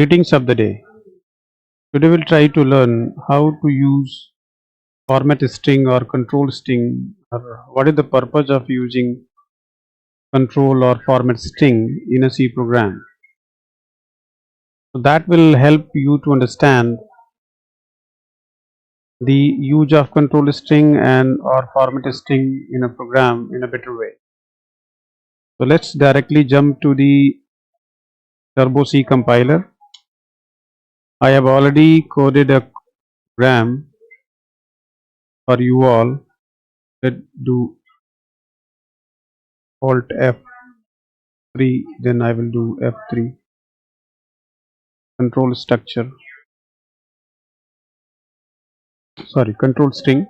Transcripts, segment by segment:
Greetings of the day. Today we'll try to learn how to use format string or control string, or what is the purpose of using control or format string in a C program. So that will help you to understand the use of control string and or format string in a program in a better way. So let's directly jump to the Turbo C compiler. I have already coded a program for you all. Let's do Alt F3, then I will do F3 control structure, control string.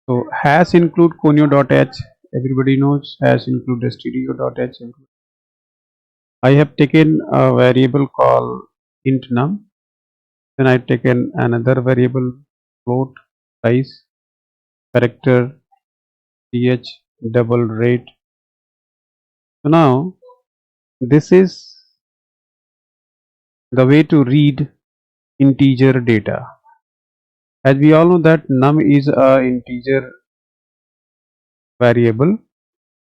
So hash include conio.h, everybody knows hash include stdio.h. I have taken a variable called int num, then I have taken another variable float size character ch double rate. So now this is the way to read integer data. As we all know that num is a integer variable.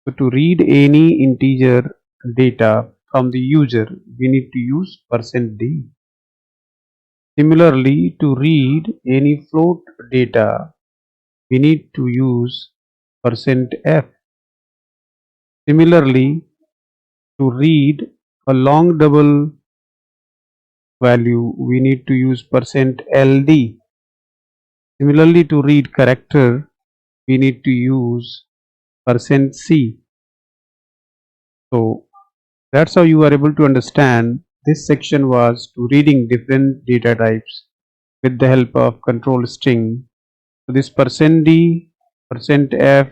So to read any integer data from the user, we need to use %d. Similarly, to read any float data, we need to use %f. Similarly, to read a long double value, we need to use %ld. Similarly, to read character, we need to use %c. So that's how you are able to understand. This section was to reading different data types with the help of control string. So this %d, %f,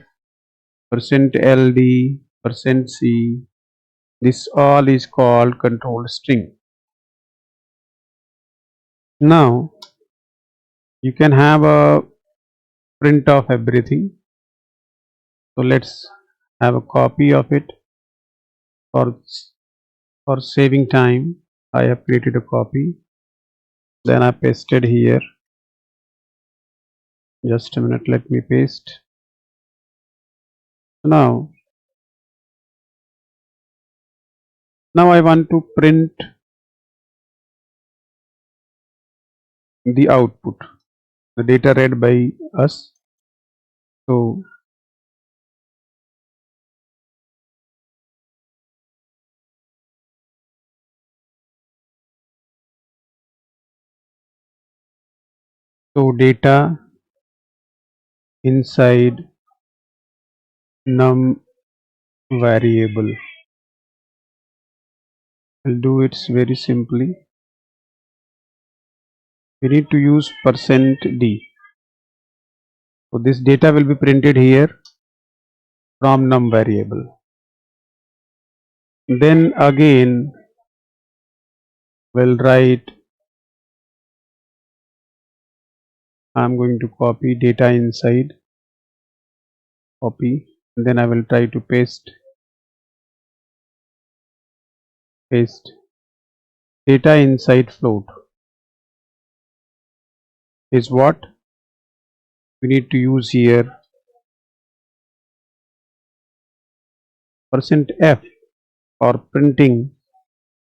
%ld, %c, this all is called control string. Now you can have a print of everything. So let's have a copy of it. For saving time, I have created a copy. Then I pasted here. Just a minute, let me paste. Now I want to print the output, the data read by us. So data inside num variable. I'll do it very simply. We need to use %d. So this data will be printed here from num variable. Then again we'll write, I'm going to copy data inside, copy, and then I will try to paste data inside float is what we need to use here. %f for printing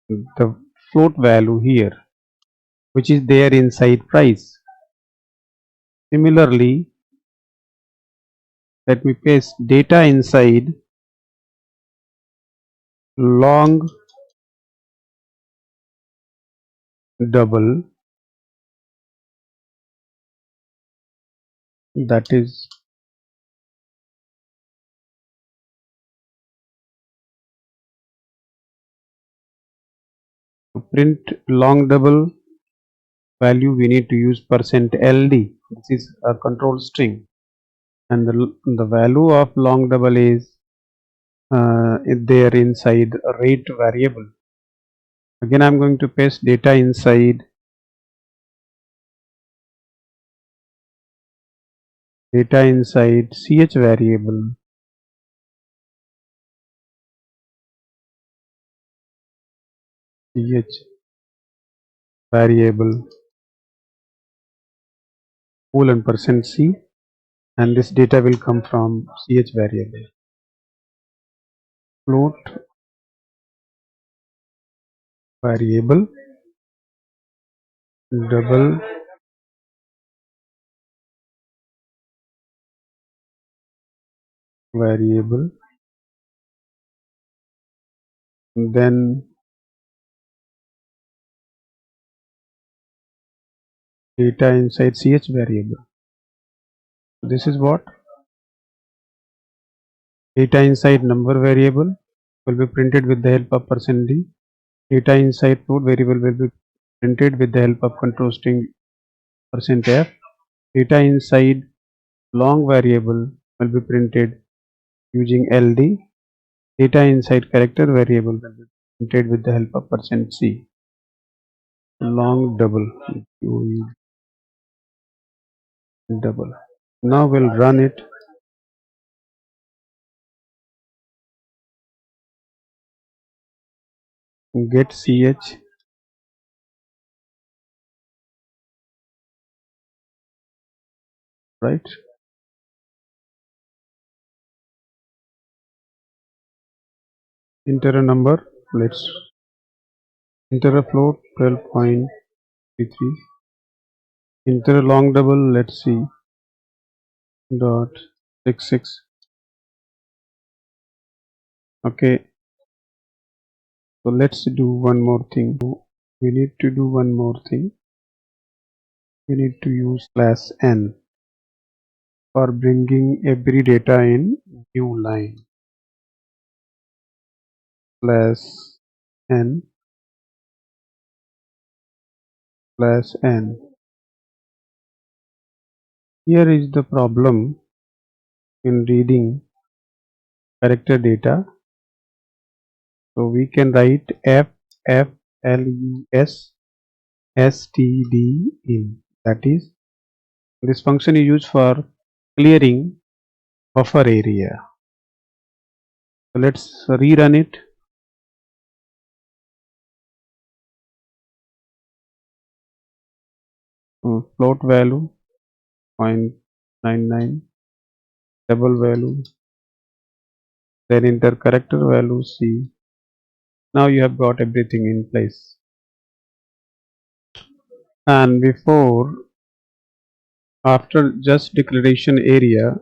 the float value here, which is there inside price. Similarly, let me paste data inside long double, that is to print long double value, we need to use %ld. This is a control string, and the value of long double is there inside a rate variable. Again, I'm going to paste data inside ch variable, ch variable colon %c, and this data will come from ch variable. Float variable double variable, then data inside ch variable. This is what data inside number variable will be printed with the help of %d. Data inside float variable will be printed with the help of control string %f. Data inside long variable will be printed using ld. Data inside character variable will be printed with the help of %c. Long double. Now we'll run it. Get ch, right? Enter a number. Let's enter a float 12.33. Enter a long double. Let's see. .66. Okay. So let's do one more thing. We need to do one more thing. We need to use /n for bringing every data in new line. /n /n. Here is the problem in reading character data. So we can write FFLUS std in. That is, this function is used for clearing buffer area. So let's rerun it. Float value 0.99, double value, then enter character value C. Now you have got everything in place. And after just declaration area,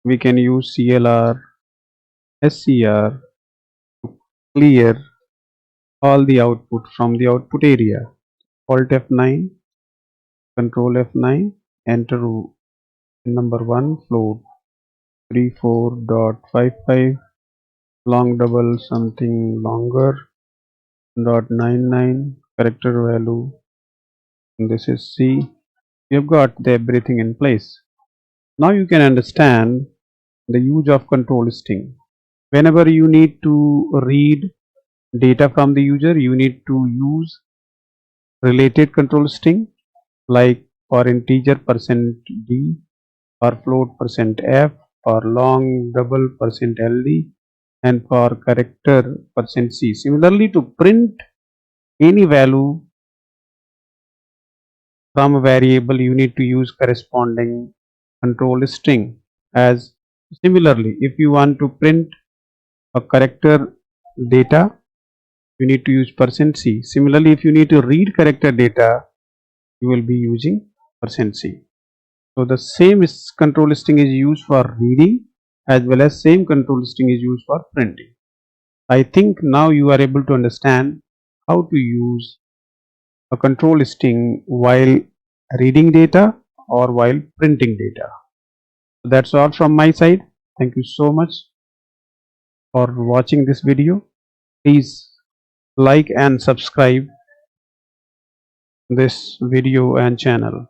we can use CLR SCR to clear all the output from the output area. Alt F9, Control F9, enter number 1 float 34.55, long double something longer, .99, character value, and this is C. You have got everything in place. Now you can understand the use of control string. Whenever you need to read data from the user, you need to use related control string, like for integer %d, for float %f, for long double %ld, and for character %c. Similarly, to print any value from a variable, you need to use corresponding control string. As similarly, if you want to print a character data, you need to use %c. Similarly, if you need to read character data, you will be using %c. So the same control string is used for reading as well as same control string is used for printing. I think now you are able to understand how to use a control string while reading data or while printing data. So that's all from my side. Thank you so much for watching this video. Please like and subscribe this video and channel.